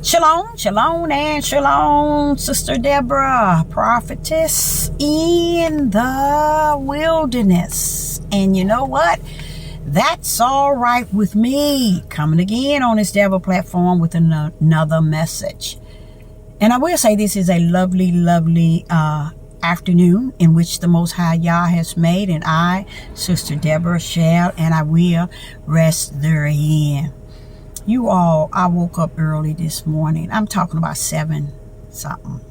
Shalom, shalom, and shalom, Sister Deborah, prophetess in the wilderness. And you know what? That's all right with me. Coming again on this Deborah platform with another message. And I will say this is a lovely, lovely afternoon in which the Most High Yah has made. And I, Sister Deborah, shall and I will rest therein. You all, I woke up early this morning. I'm talking about 7 something.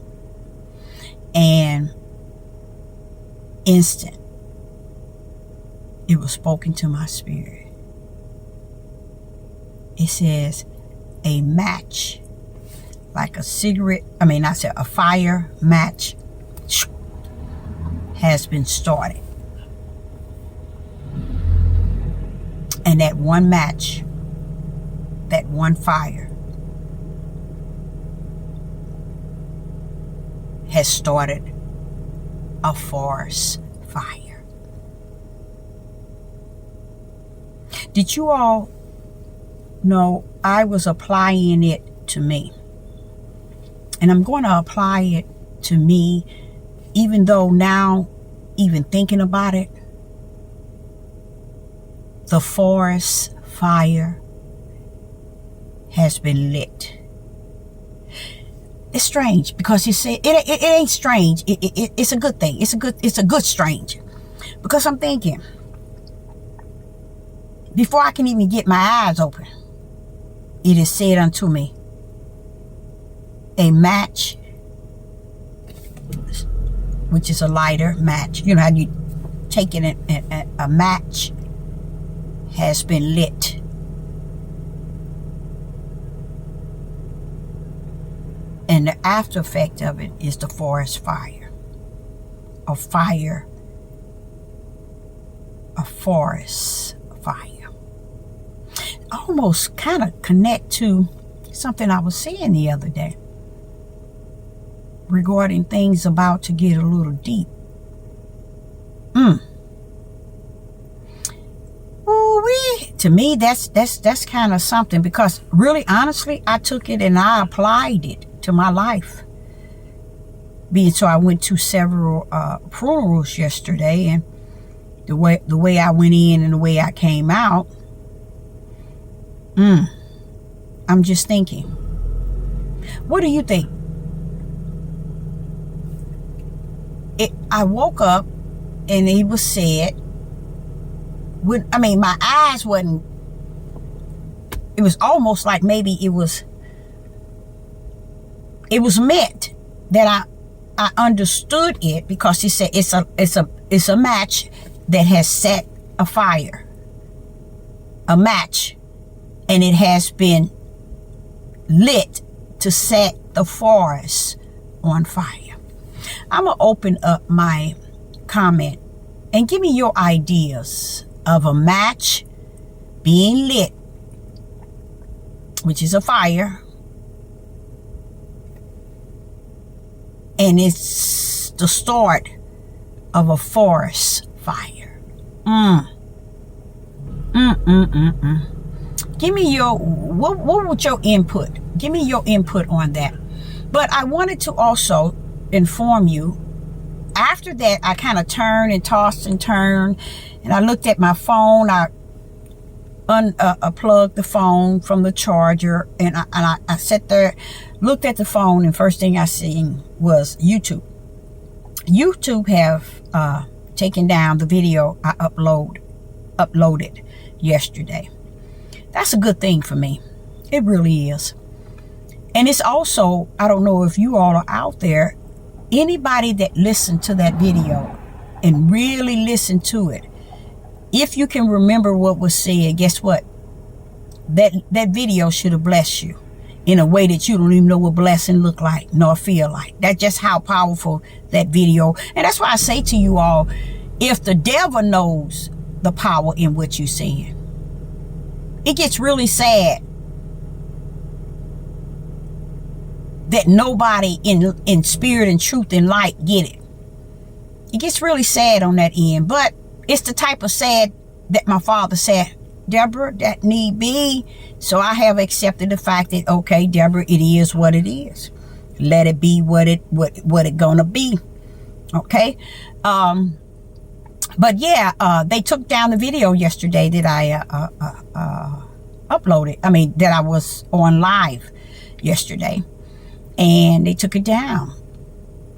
And instant, it was spoken to my spirit. It says, a match, like a cigarette, a fire match has been started. And that one match, that one fire has started a forest fire. Did you all know I was applying it to me? And I'm going to apply it to me, even though now, even thinking about it, the forest fire has been lit. It's strange because you say it ain't strange. It's a good thing. It's a good strange, because I'm thinking before I can even get my eyes open, it is said unto me, a match, which is a lighter match. You know how you take it, a match has been lit. And the after effect of it is the forest fire. A forest fire. Almost kind of connect to something I was saying the other day regarding things about to get a little deep. To me, that's kind of something, because really, honestly, I took it and I applied it to my life. Being so, I went to several funerals yesterday, and the way I went in and the way I came out, I'm just thinking, what do you think? I woke up and it was said, my eyes wasn't, it was almost like maybe it was meant that I understood it, because he said it's a match that has set a fire, a match, and it has been lit to set the forest on fire. I'm gonna open up my comment and give me your ideas of a match being lit, which is a fire, and it's the start of a forest fire. Give me your, what would your input? Give me your input on that. But I wanted to also inform you, after that, I kind of turned and tossed and turned, and I looked at my phone. I unplugged the phone from the charger, and I sat there, looked at the phone, and first thing I seen was YouTube. YouTube have taken down the video I uploaded yesterday. That's a good thing for me. It really is. And it's also, I don't know if you all are out there, anybody that listened to that video and really listened to it, if you can remember what was said, guess what? That video should have blessed you in a way that you don't even know what blessing look like nor feel like. That's just how powerful that video. And that's why I say to you all, if the devil knows the power in what you're saying, it gets really sad that nobody in spirit and truth and light get it. It gets really sad on that end, but it's the type of sad that my father said Deborah, that need be. So I have accepted the fact that, okay, Deborah, it is what it is. Let it be what it gonna be. Okay. But yeah, they took down the video yesterday that I uploaded. I mean, that I was on live yesterday, and they took it down.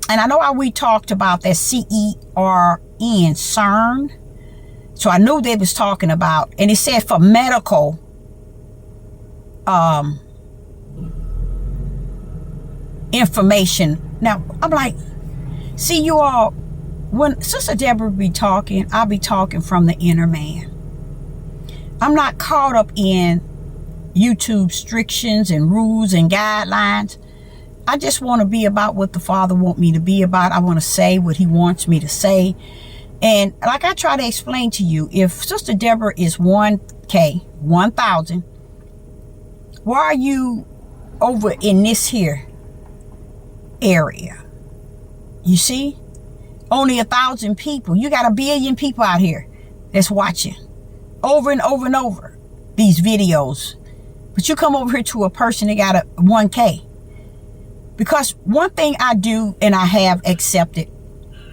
And I know how we talked about that CERN, CERN. So I knew they was talking about, and it said for medical information. Now I'm like, see, you all, when Sister Deborah be talking, I'll be talking from the inner man. I'm not caught up in YouTube restrictions and rules and guidelines. I just want to be about what the Father wants me to be about. I want to say what he wants me to say. And like I try to explain to you, if Sister Deborah is 1K, 1,000, why are you over in this here area? You see? Only 1,000 people. You got 1 billion people out here that's watching over and over and over these videos. But you come over here to a person that got a 1K. Because one thing I do, and I have accepted,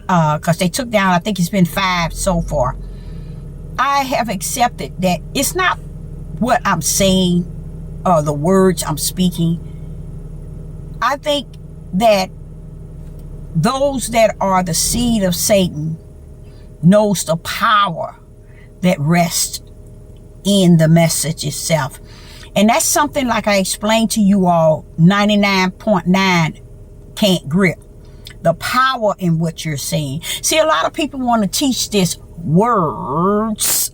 because they took down, I think it's been 5 so far. I have accepted that it's not what I'm saying or the words I'm speaking. I think that those that are the seed of Satan knows the power that rests in the message itself. And that's something, like I explained to you all, 99.9 can't grip. The power in what you're saying. See, a lot of people want to teach this words,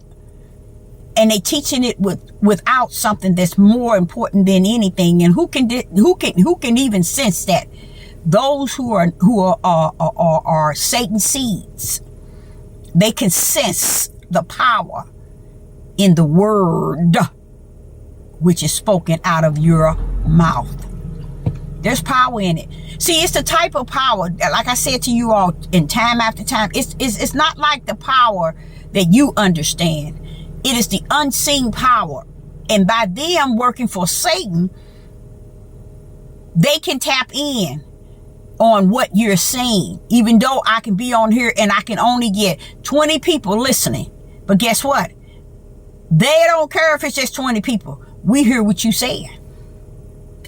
and they teaching it without something that's more important than anything. And who can even sense that? Those who are Satan's seeds, they can sense the power in the word which is spoken out of your mouth. There's power in it. See, it's the type of power, like I said to you all in time after time, it's not like the power that you understand. It is the unseen power. And by them working for Satan, they can tap in on what you're saying. Even though I can be on here and I can only get 20 people listening. But guess what? They don't care if it's just 20 people. We hear what you saying.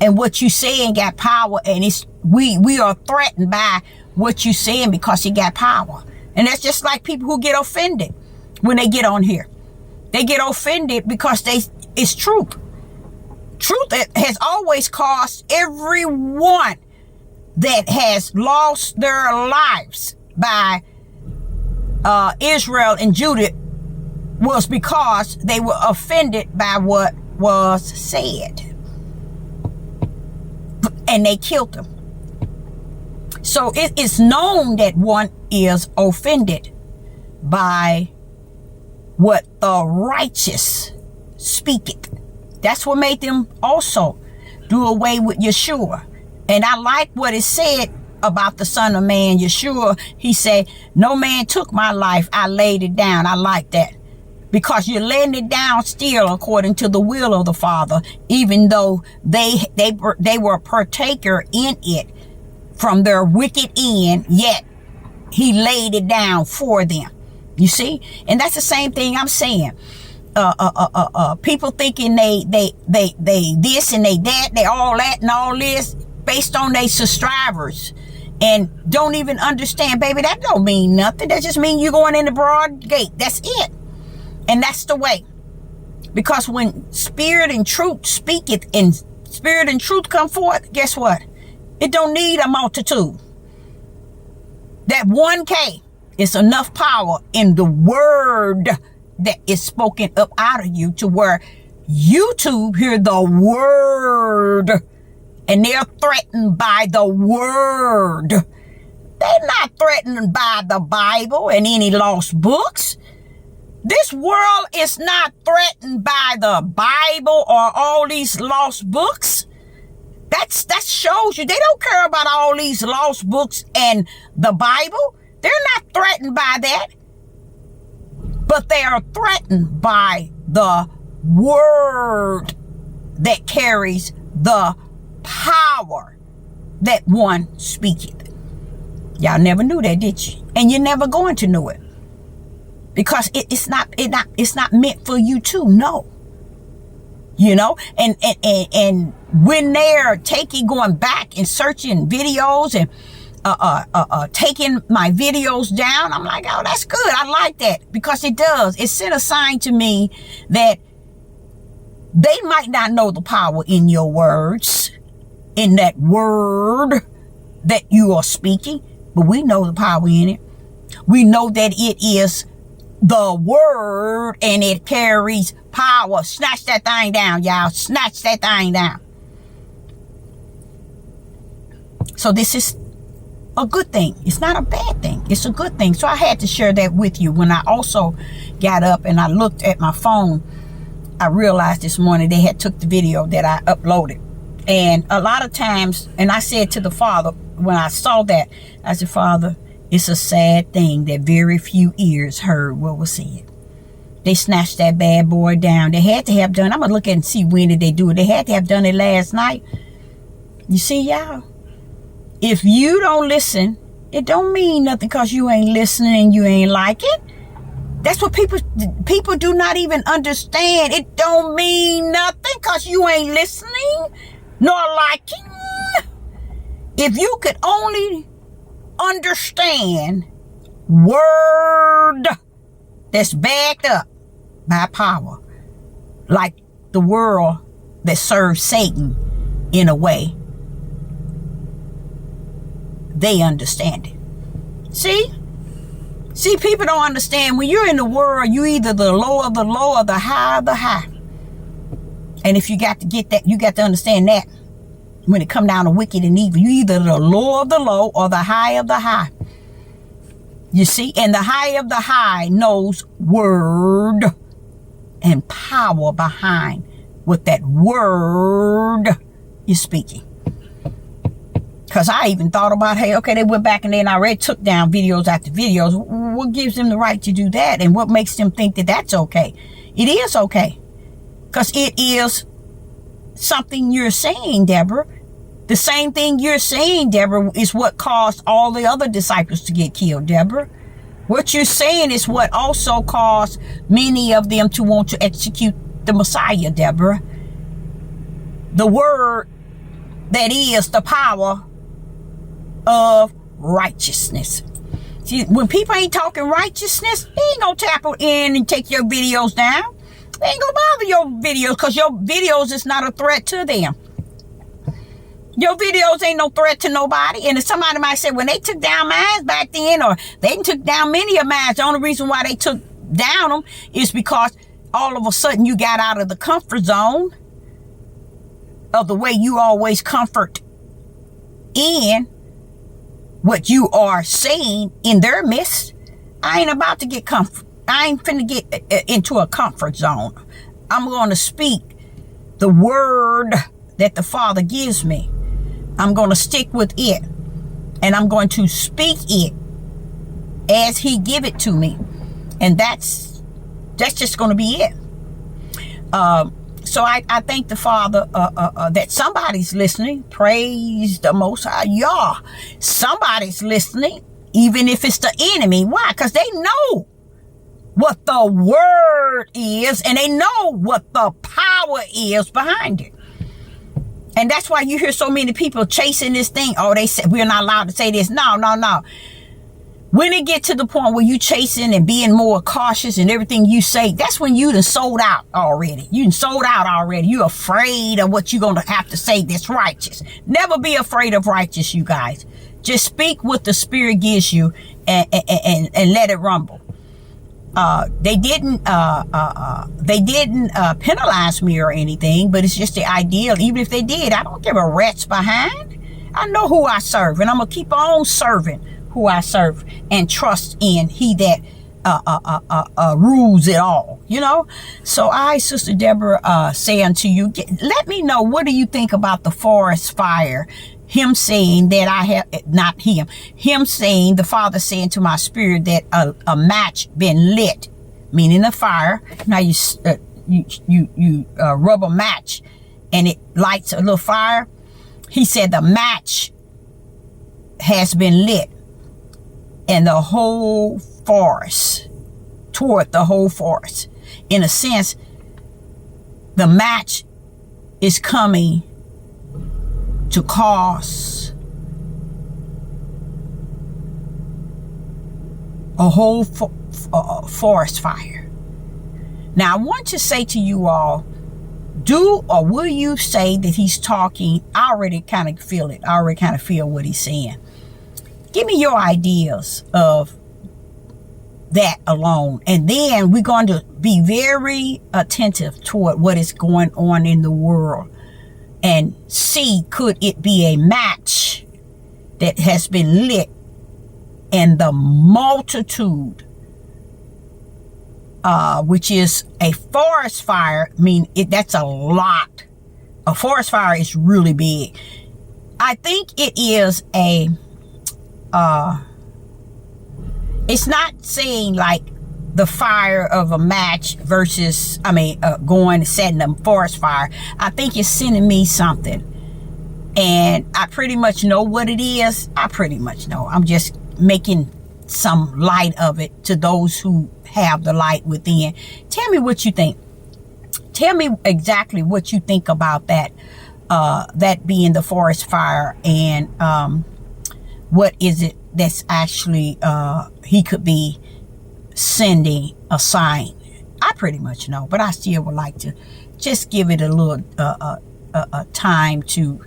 And what you saying got power, and we are threatened by what you saying because it got power. And that's just like people who get offended when they get on here. They get offended because it's truth. Truth has always caused everyone that has lost their lives by Israel and Judah was because they were offended by what was said. And they killed them. So it is known that one is offended by what the righteous speaketh. That's what made them also do away with Yeshua. And I like what it said about the Son of Man, Yeshua. He said, no man took my life, I laid it down. I like that. Because you're laying it down still according to the will of the Father, even though they were a partaker in it from their wicked end, yet he laid it down for them. You see? And that's the same thing I'm saying. People thinking they this and they that, they all that and all this based on their subscribers, and don't even understand, baby, that don't mean nothing. That just means you're going in the broad gate. That's it. And that's the way. Because when spirit and truth speaketh and spirit and truth come forth, guess what? It don't need a multitude. That 1K is enough power in the word that is spoken up out of you to where YouTube hear the word and they're threatened by the word. They're not threatened by the Bible and any lost books. This world is not threatened by the Bible or all these lost books. That shows you they don't care about all these lost books and the Bible. They're not threatened by that. But they are threatened by the word that carries the power that one speaketh. Y'all never knew that, did you? And you're never going to know it, because it's not meant for you to know. You know, and when they're going back and searching videos and taking my videos down, I'm like, oh, that's good. I like that, because it sent a sign to me that they might not know the power in your words, in that word that you are speaking, but we know the power in it. We know that it is the word and it carries power. Snatch that thing down, y'all. Snatch that thing down. So this is a good thing. It's not a bad thing. It's a good thing. So I had to share that with you. When I also got up and I looked at my phone, I realized this morning they had took the video that I uploaded. And a lot of times, and I said to the Father, when I saw that, I said, Father, it's a sad thing that very few ears heard what was said. They snatched that bad boy down. They had to have done, I'm going to look at and see when did they do it. They had to have done it last night. You see, y'all, if you don't listen, it don't mean nothing because you ain't listening and you ain't like it. That's what people do not even understand. It don't mean nothing because you ain't listening nor liking. If you could only understand word that's backed up by power, like the world that serves Satan in a way, they understand it. See, people don't understand. When you're in the world, you either the low of the low or the high of the high. And if you got to get that, you got to understand that when it come down to wicked and evil, you either the low of the low or the high of the high. You see, and the high of the high knows word and power behind what that word is speaking. Because I even thought about, hey, okay, they went back and then already took down videos after videos. What gives them the right to do that? And what makes them think that that's okay? It is okay. Because it is something you're saying, Deborah. The same thing you're saying, Deborah, is what caused all the other disciples to get killed, Deborah. What you're saying is what also caused many of them to want to execute the Messiah, Deborah. The word that is the power of righteousness. See, when people ain't talking righteousness, they ain't gonna tap in and take your videos down. They ain't gonna bother your videos because your videos is not a threat to them. Your videos ain't no threat to nobody. And if somebody might say, when they took down mine back then, or they took down many of mine, the only reason why they took down them is because all of a sudden you got out of the comfort zone of the way you always comfort in what you are saying in their midst. I ain't about to get comfort. I ain't finna get into a comfort zone. I'm going to speak the word that the Father gives me. I'm going to stick with it, and I'm going to speak it as He give it to me, and that's just going to be it. So I thank the Father that somebody's listening. Praise the Most High. Yah. Somebody's listening, even if it's the enemy. Why? Because they know what the word is, and they know what the power is behind it. And that's why you hear so many people chasing this thing. Oh, they said we're not allowed to say this. No. When it get to the point where you chasing and being more cautious and everything you say, that's when you done sold out already. You done sold out already. You're afraid of what you're going to have to say that's righteous. Never be afraid of righteous, you guys. Just speak what the Spirit gives you and let it rumble. They didn't penalize me or anything, but it's just the ideal. Even if they did, I don't give a rat's behind. I know who I serve, and I'm going to keep on serving who I serve and trust in He that rules it all, you know. So I, Sister Deborah, say unto you, let me know, what do you think about the forest fire? Him saying that I have, not him, him saying, the Father saying to my spirit that a match been lit, meaning a fire. Now you you rub a match and it lights a little fire. He said the match has been lit and the whole forest, toward the whole forest. In a sense, the match is coming to cause a whole forest fire. Now, I want to say to you all, do or will you say that he's talking? I already kind of feel it. I already kind of feel what he's saying. Give me your ideas of that alone. And then we're going to be very attentive toward what is going on in the world and see, could it be a match that has been lit and the multitude, which is a forest fire. I mean, that's a lot. A forest fire is really big. I think it is it's not saying like the fire of a match versus, going and setting a forest fire. I think it's sending me something. And I pretty much know what it is. I pretty much know. I'm just making some light of it to those who have the light within. Tell me what you think. Tell me exactly what you think about that. That being the forest fire, and what is it that's actually he could be sending a sign. I pretty much know, but I still would like to just give it a little time to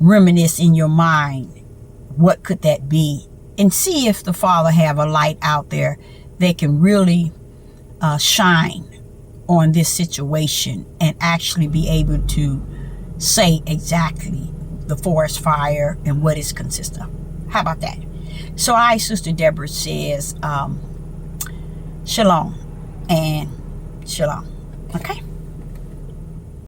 reminisce in your mind. What could that be? And see if the Father have a light out there that can really shine on this situation and actually be able to say exactly the forest fire and what it consists of. How about that? So Sister Deborah says, shalom and shalom. Okay?